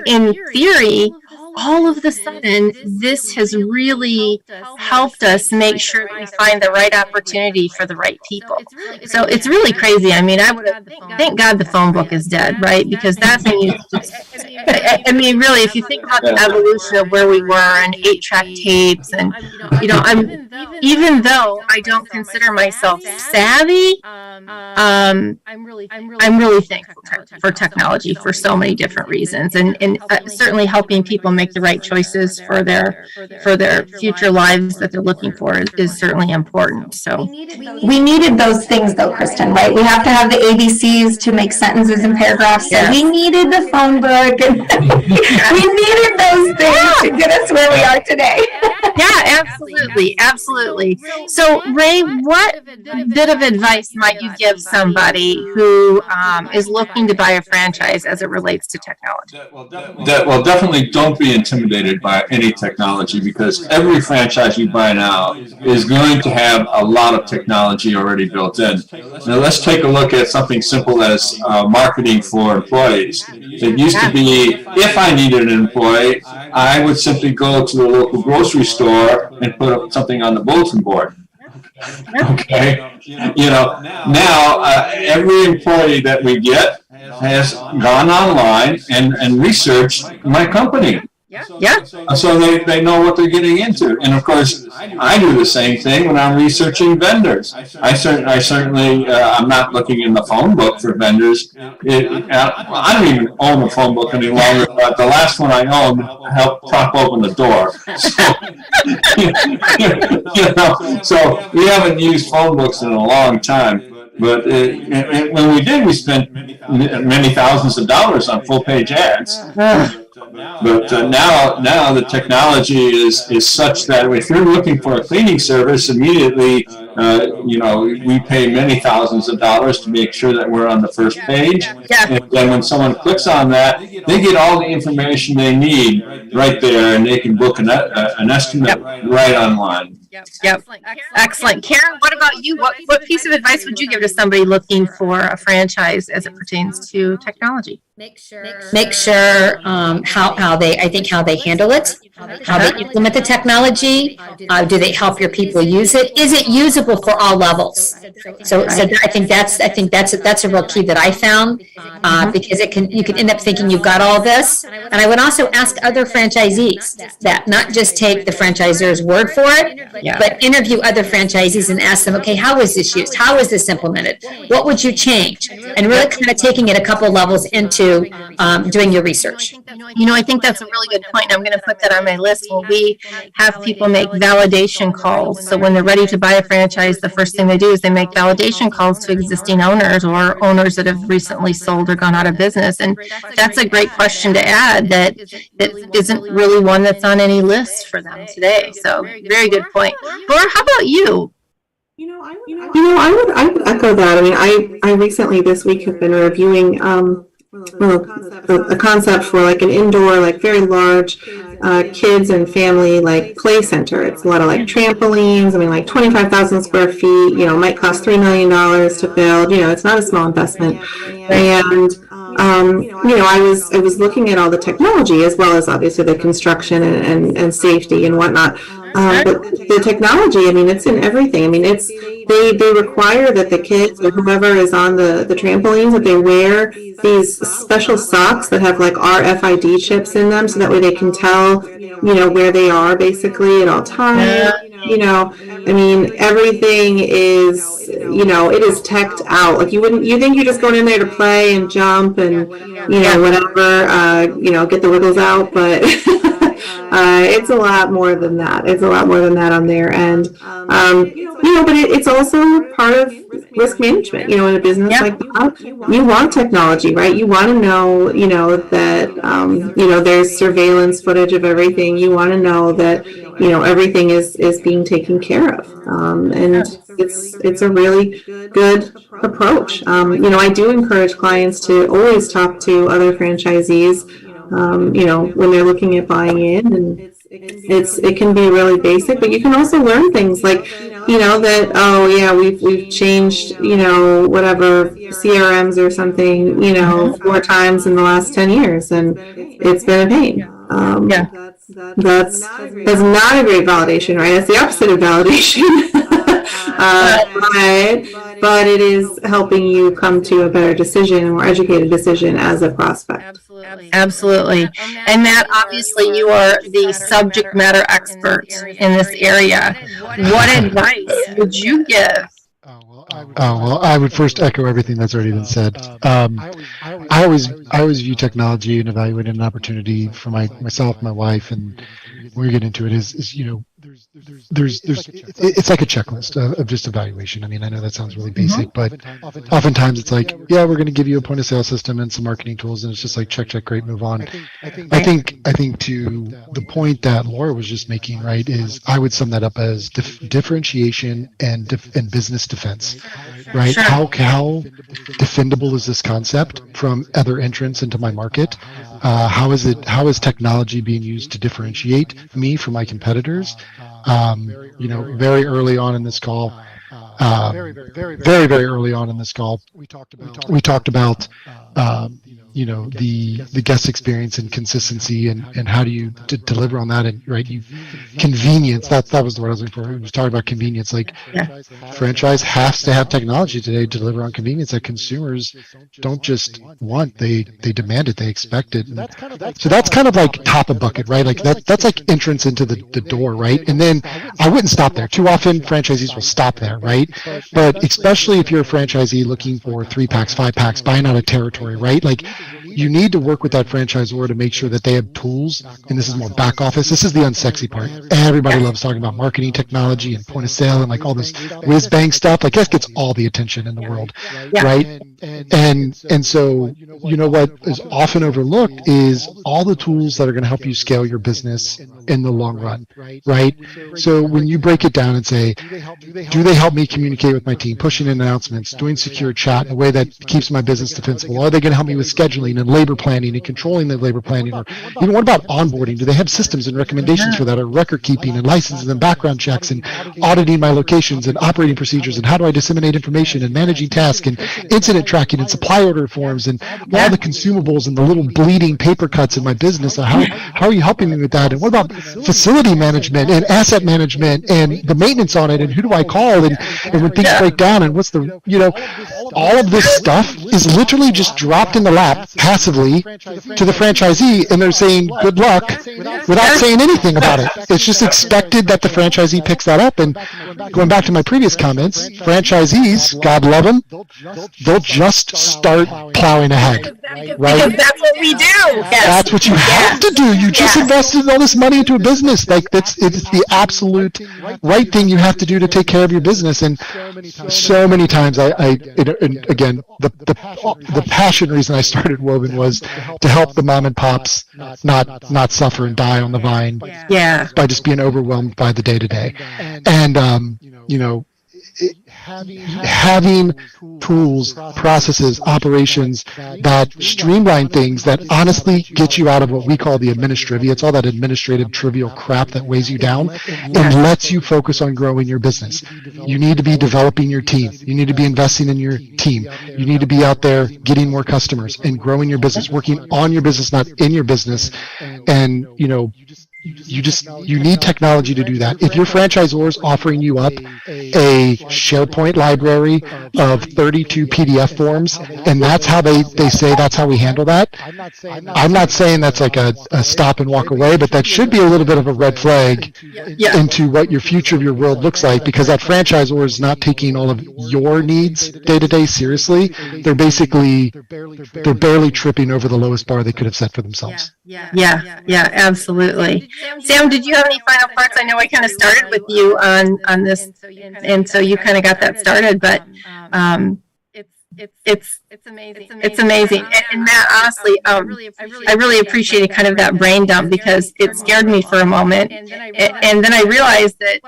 in theory, all of a sudden, this has really helped us make sure that we find the right opportunity for the right people. So it's really crazy. I mean, thank God the phone book is dead, right? Because that thing I mean, really, if you think about the evolution of where we were and 8-track tapes, and even though I don't consider myself savvy, I'm really thankful for technology for so many different reasons, and certainly helping people make the right choices for their future lives that they're looking for is certainly important. So we needed those things though, Kristin, right? We have to have the ABCs to make sentences and paragraphs. So we needed the phone book, and we needed those things to get us where we are today. Yeah, absolutely. So Ray, what bit of advice might you give somebody who is looking to buy a franchise as it relates to technology? Well, definitely don't be intimidated by any technology, because every franchise you buy now is going to have a lot of technology already built in. Now let's take a look at something simple as marketing for employees. It used to be, if I needed an employee, I would simply go to the local grocery store and put up something on the bulletin board. Okay, now every employee that we get has gone online and researched my company. Yeah. So they know what they're getting into. And of course, I do the same thing when I'm researching vendors. I certainly, I'm not looking in the phone book for vendors. I don't even own a phone book any longer, but the last one I owned helped prop open the door. So we haven't used phone books in a long time. But when we did, we spent many thousands of dollars on full-page ads. But now the technology is such that if you're looking for a cleaning service, immediately, we pay many thousands of dollars to make sure that we're on the first page. Yeah. And then when someone clicks on that, they get all the information they need right there, and they can book an estimate right online. Yep. Excellent. Karen, what about you? What piece of advice would you give to somebody looking for a franchise as it pertains to technology? Make sure how they handle it, how they implement the technology. Do they help your people use it? Is it usable for all levels? So I think that's a real key that I found, because you can end up thinking you've got all this. And I would also ask other franchisees that not just take the franchisor's word for it, but interview other franchisees and ask them, okay, how is this used? How is this implemented? What would you change? And really kind of taking it a couple levels into doing your research. I think that's a really good point. I'm going to put that on my list. Well, we have people make validation calls. So when they're ready to buy a franchise, the first thing they do is they make validation calls to existing owners or owners that have recently sold or gone out of business. And that's a great question to add that isn't really one that's on any list for them today. So very good point. Laura, how about you? I would echo that. I mean, I recently this week have been reviewing a concept for like an indoor, like very large kids and family like play center. It's a lot of like trampolines. I mean, like 25,000 square feet. Might cost $3 million to build. It's not a small investment. And I was looking at all the technology as well as obviously the construction and safety and whatnot. But the technology, I mean, it's in everything. I mean, they require that the kids or whoever is on the trampolines, that they wear these special socks that have like RFID chips in them, so that way they can tell, where they are basically at all times. I mean, everything is, it is teched out. Like you think you're just going in there to play and jump and, whatever, get the wiggles out, but it's a lot more than that. It's a lot more than that on there. And, but it's also part of risk management, in a business like that. You want technology, right? You want to know, that, there's surveillance footage of everything. You want to know that, everything is being taken care of. And it's a really good approach. I do encourage clients to always talk to other franchisees, when they're looking at buying in, and it can be really basic, but you can also learn things like, that, oh yeah, we've changed, whatever CRMs or something, 4 times in the last 10 years, and it's been a pain. That's not a great validation, right? It's the opposite of validation. But it is helping you come to a better decision, a more educated decision as a prospect. Absolutely. And Matt, obviously you are the subject matter expert in this area. What advice would you give? Well, I would first echo everything that's already been said. I always view technology and evaluating an opportunity for myself, my wife, and when we get into it is there's it's like a checklist of just evaluation. I mean, I know that sounds really basic, but oftentimes it's like, yeah, we're going to give you a point of sale system and some marketing tools, and it's just like check, great, move on. I think to the point that Laura was just making, right, is I would sum that up as differentiation and business defense, right? Sure. How defendable is this concept from other entrants into my market? How is technology being used to differentiate me from my competitors? Very early on in this call, very early on in this call, we talked about the guest experience and consistency, and how do you deliver on that, and right, convenience, that was the word I was looking for. We was talking about convenience, like franchise has to have technology today to deliver on convenience that consumers don't just want, they demand it, they expect it. And so that's kind of like top of bucket, right? Like that's like entrance into the door, right? And then I wouldn't stop there. Too often franchisees will stop there, right? But especially if you're a franchisee looking for 3-packs, 5-packs, buying out a territory, right? Like you need to work with that franchisor to make sure that they have tools, and this is more back office. This is the unsexy part. Everybody loves talking about marketing technology and point of sale and like all this whiz bang stuff. Like that gets all the attention in the world, right? And so what is often overlooked is all the tools that are going to help you scale your business in the long run, right? So when you break it down and say, do they help me communicate with my team, pushing in announcements, doing secure chat in a way that keeps my business defensible? Are they going to help me with scheduling and labor planning and controlling the labor planning? Or even what about onboarding? Do they have systems and recommendations for that, or record keeping and licenses and background checks and auditing my locations and operating procedures, and how do I disseminate information and managing tasks and incident tracking and supply order forms and all the consumables and the little bleeding paper cuts in my business? How are you helping me with that? And what about facility management and asset management and the maintenance on it, and who do I call, and when things break down, and what's the, all of this stuff is literally just dropped in the lap passively to the franchisee, and they're saying good luck without saying anything about it. It's just expected that the franchisee picks that up. And going back to my previous comments, franchisees, God love them, they'll just start plowing ahead, right? Because that's what we do. That's what you have to do. You just invested all this money into a business. Like it's the absolute right thing you have to do to take care of your business. And so many times, again, the passion reason I started Woven was to help the mom and pops not suffer and die on the vine by just being overwhelmed by the day to day. And having tools, processes, operations that streamline things, that honestly get you out of what we call the administrivia. It's all that administrative trivial crap that weighs you down and lets you focus on growing your business. You need to be developing your team. You need to be investing in your team. You need to be out there getting more customers and growing your business, working on your business, not in your business. And, you need technology to do that. If your franchisor is offering you up a SharePoint library of 32 PDF forms, and that's how they say that's how we handle that, I'm not saying that's like a stop and walk away, but that should be a little bit of a red flag into what your future of your world looks like, because that franchisor is not taking all of your needs day to day seriously. They're barely tripping over the lowest bar they could have set for themselves. Yeah, absolutely. Sam, did you have any final thoughts? I know I kind of started with you on this, and so you kind of got that started, but It's amazing. And Matt, honestly, I really appreciated kind of that brain dump because it scared me for a moment. And then I realized that,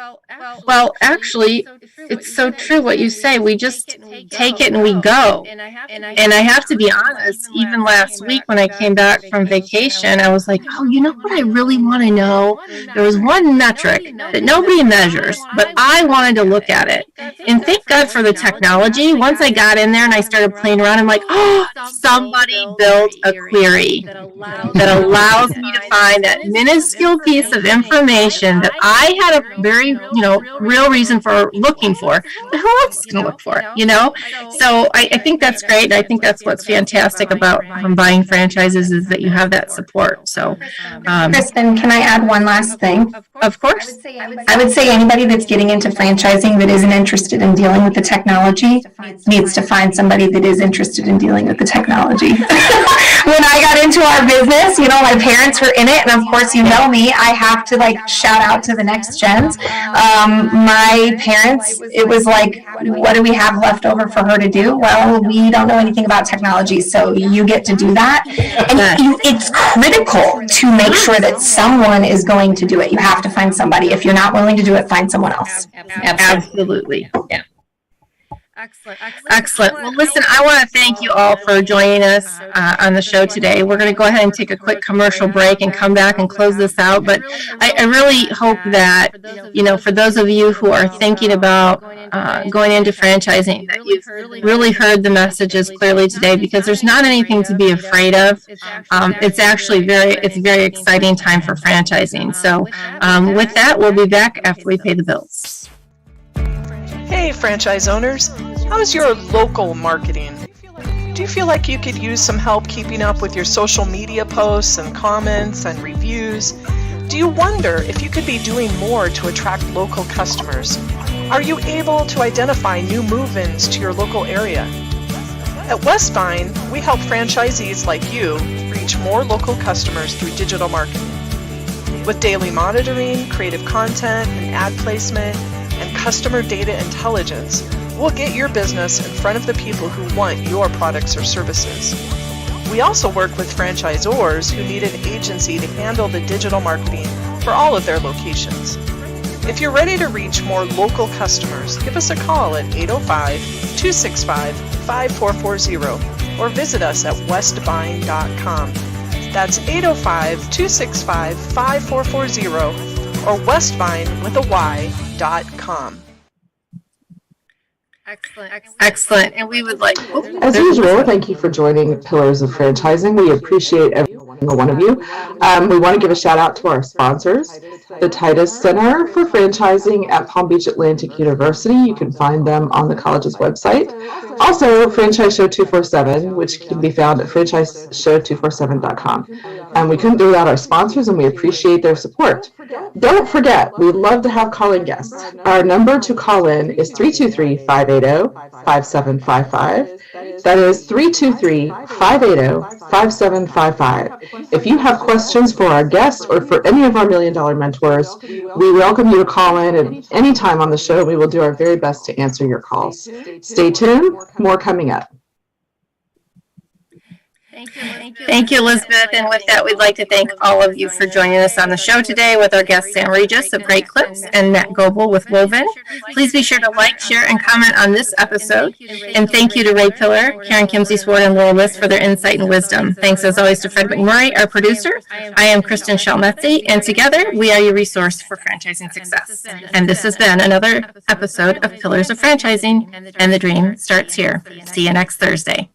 well, actually, it's so true what you say. We just take it and we go. And I have to be honest, even last week when I came back from vacation, I was like, oh, you know what I really want to know? There was one metric that nobody measures, but I wanted to look at it. And thank God for the technology. Once I got in there and I started playing around, I'm like, oh, somebody built a query that allows me to find that minuscule piece of information that I had a very, real reason for looking for. But who else is going to look for it, So I think that's great. And I think that's what's fantastic about buying franchises is that you have that support. So, Kristin, can I add one last thing? Of course. I would say anybody that's getting into franchising that isn't interested in dealing with the technology needs to find somebody that is interested in dealing with the technology. When I got into our business, my parents were in it, and of course, me, I have to shout out to the next gens. My parents, it was like, what do we have left over for her to do? Well, we don't know anything about technology, so you get to do that. And it's critical to make sure that someone is going to do it. You have to find somebody. If you're not willing to do it, find someone else. Absolutely. Yeah. Excellent. Well, listen, I want to thank you all for joining us on the show today. We're going to go ahead and take a quick commercial break and come back and close this out. But I really hope that, for those of you who are thinking about going into franchising, that you've really heard the messages clearly today, because there's not anything to be afraid of. It's actually a very exciting time for franchising. So with that, we'll be back after we pay the bills. Hey franchise owners, how's your local marketing? Do you feel like you could use some help keeping up with your social media posts and comments and reviews? Do you wonder if you could be doing more to attract local customers? Are you able to identify new move-ins to your local area? At Westvine, we help franchisees like you reach more local customers through digital marketing. With daily monitoring, creative content, and ad placement, and customer data intelligence, we'll get your business in front of the people who want your products or services. We also work with franchisors who need an agency to handle the digital marketing for all of their locations. If you're ready to reach more local customers, give us a call at 805-265-5440 or visit us at westbuying.com. That's 805-265-5440 or Westvine with a Y.com. Excellent. And we would like... As usual, thank you for joining Pillars of Franchising. We appreciate every single one of you. We want to give a shout out to our sponsors, the Titus Center for Franchising at Palm Beach Atlantic University. You can find them on the college's website. Also, Franchise Show 247, which can be found at franchiseshow247.com. And we couldn't do without our sponsors, and we appreciate their support. Don't forget, we'd love to have call-in guests. Our number to call in is 323-580-5755. That is 323-580-5755. If you have questions for our guests or for any of our $1 Million mentors, we welcome you to call in at any time on the show. We will do our very best to answer your calls. Stay tuned. More coming up. Thank you, Elizabeth. And with that, we'd like to thank all of you for joining us on the show today with our guests Sam Reges of Great Clips and Matt Goebel with Woven. Please be sure to like, share, and comment on this episode. And thank you to Ray Pillar, Karen Kimsey-Sward, and Laura Liss for their insight and wisdom. Thanks as always to Fred McMurray, our producer. I am Kristin Selmeczy, and together we are your resource for franchising success. And this has been another episode of Pillars of Franchising, and the dream starts here. See you next Thursday.